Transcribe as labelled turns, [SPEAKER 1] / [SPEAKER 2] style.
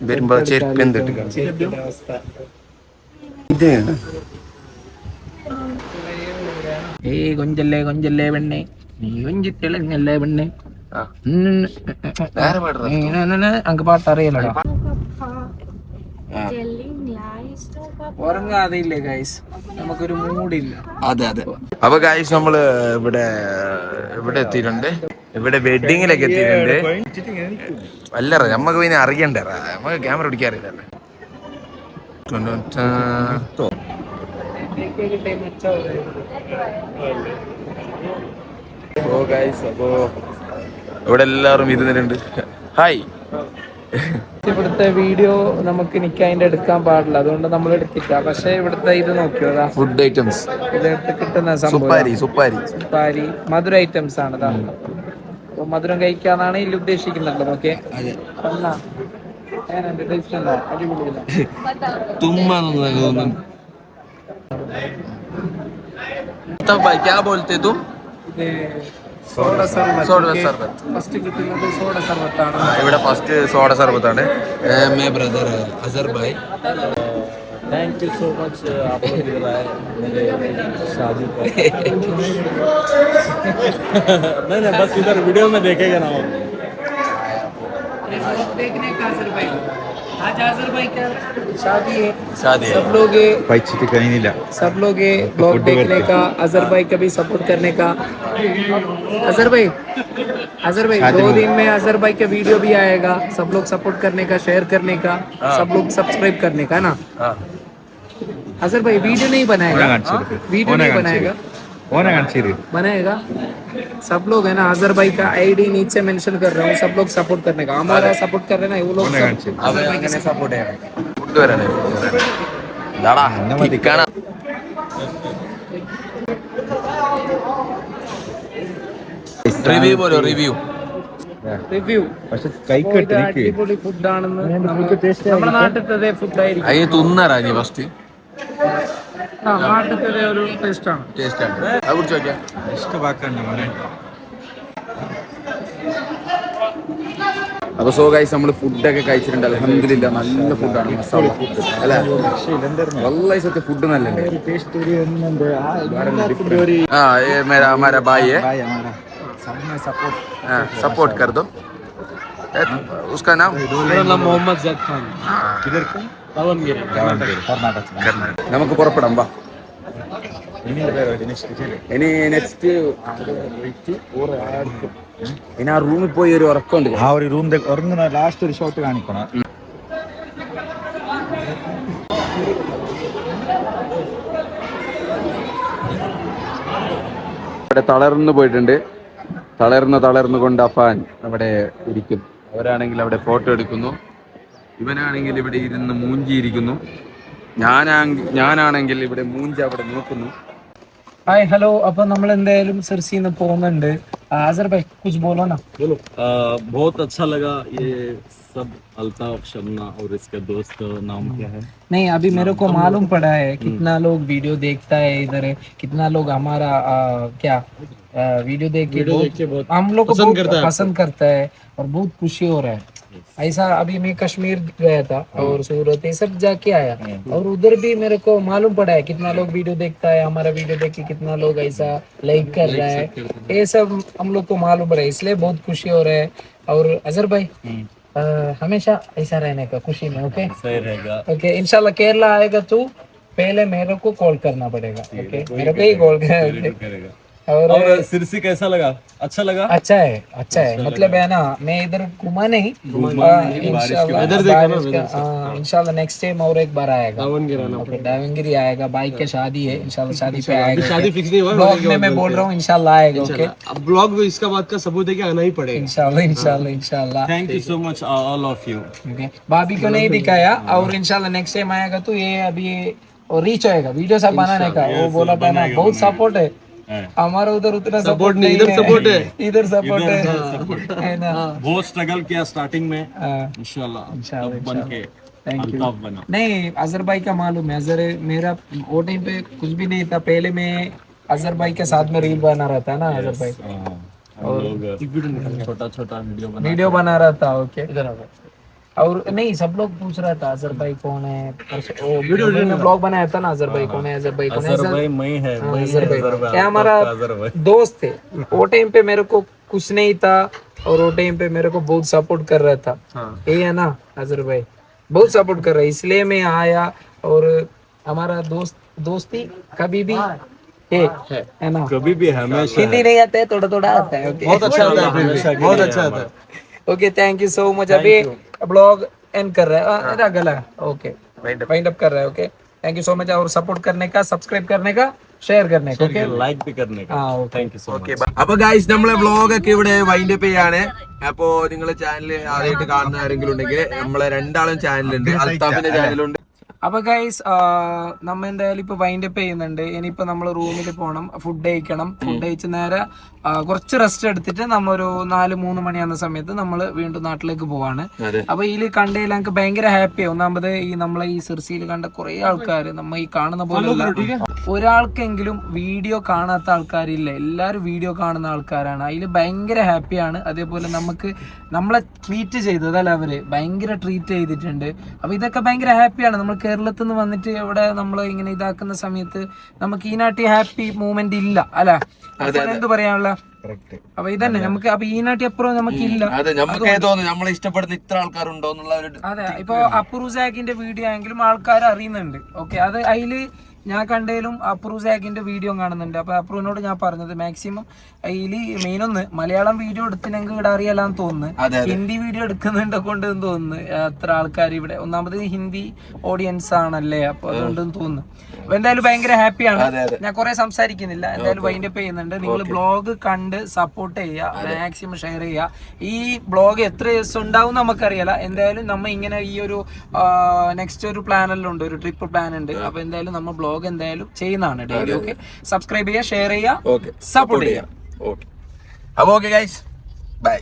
[SPEAKER 1] വരുമ്പോ ചെരുപ്പ് എന്തിട്ട്
[SPEAKER 2] ഏയ് കൊഞ്ചല്ലേ കൊഞ്ചല്ലേ പെണ്ണെ, നീ കൊഞ്ചിട്ടിളങ്ങല്ലേ പെണ്ണെ. അങ്ക് പാട്ട് അറിയാലോ. ഉറങ്ങാതെ ഇല്ലേ ഗൈസ്, നമുക്കൊരു മൂഡില്ല.
[SPEAKER 1] അതെ അതെ. അപ്പൊ ഗൈസ് നമ്മള് ഇവിടെ എത്തിയിട്ടുണ്ട്. ഇവിടെ വെഡിങ്ങിലൊക്കെ എത്തിയിട്ടുണ്ട്. അല്ലറ നമ്മക്ക് പിന്നെ അറിയണ്ടേ, നമുക്ക് ക്യാമറ പിടിക്കാറില്ലല്ലേ. അപ്പോ ഇവിടെ എല്ലാവരും ഇരുന്നിട്ടുണ്ട്. ഹായ്.
[SPEAKER 2] ഇവിടുത്തെ വീഡിയോ നമുക്ക് നിക്കായിന്റെ എടുക്കാൻ പാടില്ല, അതുകൊണ്ട് നമ്മൾ എടുത്തില്ല. പക്ഷെ ഇവിടുത്തെ ഇത് നോക്കിയോതാ,
[SPEAKER 1] ഫുഡ് ഐറ്റംസ്
[SPEAKER 2] ഇതെടുത്ത് കിട്ടുന്ന സംഭവം സുപ്പാരി മധുര ഐറ്റംസ് ആണ്. അപ്പൊ മധുരം കഴിക്കാന്നാണ് ഇതിൽ ഉദ്ദേശിക്കുന്നുണ്ട്. ഓക്കെ,
[SPEAKER 1] ഇവിടെ ഫസ്റ്റ് സോഡ സർബത്താണ്. മേ ബ്രദർ അസർ ഭായ്,
[SPEAKER 3] थैंक यू सो मच आपको मिल रहा है मेरे शादी पर। नहीं बस इधर वीडियो में देखेगा ना वो
[SPEAKER 2] देखने का अजहर भाई, आज अजहर भाई का शादी है।
[SPEAKER 1] शादी
[SPEAKER 2] सब लोग
[SPEAKER 3] कहीं नहीं ला
[SPEAKER 2] सब लोग ब्लॉग देखने का, अजहर भाई का भी सपोर्ट करने का। अजहर भाई 2 दिन में अजहर भाई का वीडियो भी आएगा, सब लोग सपोर्ट करने का, शेयर करने का, सब लोग सब्सक्राइब करने का ना। अजहर भाई वीडियो नहीं बनाएगा, वीडियो नहीं बनाएगा, बनाएगा। सब लोग है ना, अजहर भाई का आईडी नीचे मेंशन कर रहा हूँ, सब लोग सपोर्ट करने का, हमारा सपोर्ट कर रहे ना वो लोग सपोर्ट है।
[SPEAKER 1] റിവ്യൂ പോലോ റിവ്യൂ
[SPEAKER 3] പക്ഷെ കൈക്കട്ടി
[SPEAKER 2] അടിപൊളി ഫുഡാണെന്ന് നമ്മുടെ നാട്ടിലത്തെ ഫുഡായിരിക്കും.
[SPEAKER 1] അതിന് തിന്നറാ നീ ഫസ്റ്റ്
[SPEAKER 2] നാട്ടിലത്തെ ഒരു ടേസ്റ്റാണ്.
[SPEAKER 1] അത് കുറിച്ച് നോക്കിയാ അപ്പൊ സോ ഗൈസ് നമ്മൾ ഫുഡൊക്കെ കഴിച്ചിട്ടുണ്ട്. അൽഹംദുലില്ലാ നല്ല ഫുഡാണ്, മസാല ഫുഡ് അല്ലേ. വല്ലാഹി സത്യം ഫുഡ് നല്ലല്ലേ. मेरा हमारा भाई है, सपोर्ट कर दो। उसका नाम
[SPEAKER 2] मोहम्मद जैद खान,
[SPEAKER 1] നമുക്ക് പുറപ്പെടാം. വാ ഇനി നെക്സ്റ്റ് ഇനി ആ റൂമിൽ പോയി ഒരു ഉറക്കമുണ്ട്.
[SPEAKER 3] ആ ഒരു റൂം ഉറങ്ങുന്ന ലാസ്റ്റ് ഒരു ഷോട്ട് കാണിക്കണം.
[SPEAKER 1] ഇവിടെ തളർന്നു പോയിട്ടുണ്ട്. തളർന്നു കൊണ്ട് അഫാൻ അവിടെ ഇരിക്കും. അവരാണെങ്കിൽ അവിടെ ഫോട്ടോ എടുക്കുന്നു. ഇവനാണെങ്കിൽ ഇവിടെ ഇരുന്ന് മൂഞ്ചിയിരിക്കുന്നു. ഞാനാണെങ്കിൽ ഇവിടെ മൂഞ്ചി അവിടെ നോക്കുന്നു.
[SPEAKER 2] Hi hello. അപ്പൊ നമ്മൾ എന്തായാലും സിർസിന്ന് പോകുന്നുണ്ട്. अजहर भाई कुछ बोलो ना.
[SPEAKER 3] बोलो बहुत अच्छा लगा ये सब, अल्ताफ शमना और इसके दोस्त नाम क्या है?
[SPEAKER 2] नहीं अभी मेरे को मालूम पड़ा है कितना लोग वीडियो देखता है इधर, कितना लोग हमारा क्या वीडियो देख के बहुत हम लोग को पसंद करता है और बहुत खुशी हो रहा है. ऐसा अभी मैं कश्मीर गया था और सूरत ये सब जाके आया और उधर भी मेरे को मालूम पड़ा है कितना लोग वीडियो देखता है, हमारा वीडियो देख के कितना लोग ऐसा लाइक कर रहा है. ये सब हम लोग को मालूम पड़ा है, इसलिए बहुत खुशी हो रहा है. और अजहर भाई हमेशा ऐसा रहने का खुशी में. ओके
[SPEAKER 3] सही रहेगा.
[SPEAKER 2] ओके इंशाल्लाह केरला आएगा तो पहले मेरे को कॉल करना पड़ेगा. ओके मेरे को ही कॉल करेगा. और
[SPEAKER 3] सिरसी कैसा लगा? अच्छा लगा.
[SPEAKER 2] अच्छा है मतलब है ना, मैं इधर घुमा नहीं, इंशाल्लाह नेक्स्ट टाइम और एक बार आएगा. दावनगिरी आएगा, भाई की शादी है, इंशाल्लाह शादी पे आएगा. शादी फिक्स नहीं हुआ, ब्लॉग में मैं बोल रहा हूँ इंशाल्लाह आएगा. ओके
[SPEAKER 3] अब ब्लॉग में इसका बात का सबूत है कि आना ही पड़ेगा.
[SPEAKER 2] इंशाल्लाह.
[SPEAKER 3] Thank you so much all of you.
[SPEAKER 2] Okay भाभी को नहीं दिखाया और इंशाल्लाह नेक्स्ट टाइम आएगा तो ये अभी और रीच होएगा वीडियो सब बनाने का. वो बोला था ना बहुत सपोर्ट है हमारा, उधर उतना सपोर्ट नहीं, इधर सपोर्ट है ना.
[SPEAKER 3] बहुत स्ट्रगल किया स्टार्टिंग में, इंशाल्लाह बन के अल्ताफ बना.
[SPEAKER 2] नहीं अजहर भाई का मालूम है, अजहर मेरा वो टाइम पे कुछ भी नहीं था. पहले मैं अजहर भाई के साथ में रील बना रहा था ना. अजहर भाई
[SPEAKER 3] हम लोग छोटा छोटा
[SPEAKER 2] वीडियो बना रहा था। ओके, और नहीं सब लोग पूछ रहा था अजहर भाई कौन है, वीडियो में ब्लॉग बनाया था ना, अजहर भाई कौन है, अजहर भाई कौन है,
[SPEAKER 3] अजहर भाई मैं है, मैं
[SPEAKER 2] अजहर भाई
[SPEAKER 3] अजहर भाई,
[SPEAKER 2] क्या हमारा
[SPEAKER 3] अजहर भाई।
[SPEAKER 2] दोस्त थे। वो टाइम पे मेरे को कुछ नहीं था और वो टाइम पे मेरे को बहुत सपोर्ट कर रहा था। यही है ना, अजहर भाई बहुत सपोर्ट कर रहा है, इसलिए मैं आया। और हमारा दोस्ती कभी भी है ना,
[SPEAKER 3] कभी भी हमेशा
[SPEAKER 2] हिंदी नहीं आता है, थोड़ा थोड़ा आता है। ओके,
[SPEAKER 3] बहुत अच्छा आता है, बहुत अच्छा आता है।
[SPEAKER 2] Okay, thank you so much. अभी ब्लॉग एंड कर रहा है मेरा गला। ओके, वाइंड अप कर रहा है। Okay, thank you so much, और सपोर्ट करने का, सब्सक्राइब करने का, ഷെയർ करने का, ഓക്കെ
[SPEAKER 3] ലൈക്ക് भी करने का। Thank you so much.
[SPEAKER 1] അപ്പൊ ഗൈസ് നമ്മളെ വ്ളോഗ് ഒക്കെ ഇവിടെ വൈൻഡ് അപ്പ് ചെയ്യാണ്. അപ്പോ നിങ്ങളെ ചാനൽ ആദ്യമായിട്ട് കാണുന്ന ആരെങ്കിലും ഉണ്ടെങ്കിൽ നമ്മളെ രണ്ടാളും ചാനലുണ്ട്, അൽത്താഫിന്റെ ചാനലുണ്ട്.
[SPEAKER 2] അപ്പൊ ഗൈസ് നമ്മ എന്തായാലും ഇപ്പൊ വൈൻഡ് അപ്പ് ചെയ്യുന്നുണ്ട്. ഇനിയിപ്പോ നമ്മൾ റൂമിൽ പോകണം, ഫുഡ് കഴിക്കണം. ഫുഡ് കഴിച്ച് നേരെ കുറച്ച് റെസ്റ്റ് എടുത്തിട്ട് നമ്മ ഒരു 4-3 മണിയാകുന്ന സമയത്ത് നമ്മൾ വീണ്ടും നാട്ടിലേക്ക് പോവാണ്. അപ്പൊ ഇതിൽ കണ്ടതിൽ എനിക്ക് ഭയങ്കര ഹാപ്പിയാണ്. ഒന്നാമത് ഈ നമ്മളെ ഈ സിർസിയിൽ കണ്ട കുറെ ആൾക്കാർ നമ്മ ഈ കാണുന്ന പോലെ ഒരാൾക്കെങ്കിലും വീഡിയോ കാണാത്ത ആൾക്കാരില്ല, എല്ലാവരും വീഡിയോ കാണുന്ന ആൾക്കാരാണ്. അതിൽ ഭയങ്കര ഹാപ്പിയാണ്. അതേപോലെ നമുക്ക് നമ്മളെ ട്രീറ്റ് ചെയ്തതല്ല, അവര് ഭയങ്കര ട്രീറ്റ് ചെയ്തിട്ടുണ്ട്. അപ്പൊ ഇതൊക്കെ ഭയങ്കര ഹാപ്പിയാണ്. നമ്മൾ കേരളത്തിൽ നിന്ന് വന്നിട്ട് ഇവിടെ നമ്മൾ ഇങ്ങനെ ഇതാക്കുന്ന സമയത്ത് നമുക്ക് ഈ നാട്ടി ഹാപ്പി മൂവ്മെന്റ് ഇല്ല അല്ലെ, എന്ത് പറയാനുള്ള. അപ്പൊ ഇതന്നെ നമുക്ക്, അപ്പൊ ഈ നാട്ടി അപ്പുറം നമുക്കില്ല.
[SPEAKER 1] നമ്മളെ ഇഷ്ടപ്പെടുന്ന ഇത്ര ആൾക്കാരുണ്ടോ എന്നുള്ള ഒരു.
[SPEAKER 2] അതെ, ഇപ്പൊ അപ്രൂസാക്കിന്റെ വീഡിയോ ആയെങ്കിലും ആൾക്കാർ അറിയുന്നുണ്ട്. ഓക്കെ, അത് അതില് ഞാൻ കണ്ടതിലും അപ്രൂസാക്കിന്റെ വീഡിയോ കാണുന്നുണ്ട്. അപ്പൊ അപ്രൂവിനോട് ഞാൻ പറഞ്ഞത് മാക്സിമം അതിൽ മെയിനൊന്ന് മലയാളം വീഡിയോ എടുത്തിനെങ്കിൽ ഇവിടെ അറിയാലാന്ന് തോന്നുന്നു, ഹിന്ദി വീഡിയോ എടുക്കുന്നുണ്ട് കൊണ്ടെന്ന് തോന്നുന്നു. അത്ര ആൾക്കാർ ഇവിടെ, ഒന്നാമത് ഹിന്ദി ഓഡിയൻസ് ആണല്ലേ, അപ്പൊ അതുകൊണ്ടെന്ന് തോന്നുന്നു. അപ്പൊ എന്തായാലും ഭയങ്കര ഹാപ്പിയാണ്. ഞാൻ കുറെ സംസാരിക്കുന്നില്ല, എന്തായാലും വൈൻഡ് അപ്പ് ചെയ്യുന്നുണ്ട്. നിങ്ങൾ ബ്ലോഗ് കണ്ട് സപ്പോർട്ട് ചെയ്യുക, മാക്സിമം ഷെയർ ചെയ്യുക. ഈ ബ്ലോഗ് എത്ര ദിവസം ഉണ്ടാവും നമുക്കറിയാല. എന്തായാലും നമ്മ ഇങ്ങനെ ഈ ഒരു നെക്സ്റ്റ് ഒരു പ്ലാനെല്ലാം ഉണ്ട്, ഒരു ട്രിപ്പ് പ്ലാൻ ഉണ്ട്. അപ്പൊ എന്തായാലും നമ്മൾ ബ്ലോഗ് എന്തായാലും ചെയ്യുന്നതാണ് ഡെയിലി. ഓക്കെ, സബ്സ്ക്രൈബ് ചെയ്യുക, ഷെയർ ചെയ്യുക, സപ്പോർട്ട് ചെയ്യുക.
[SPEAKER 1] അപ്പൊ ഓക്കെ ഗൈസ്, ബൈ.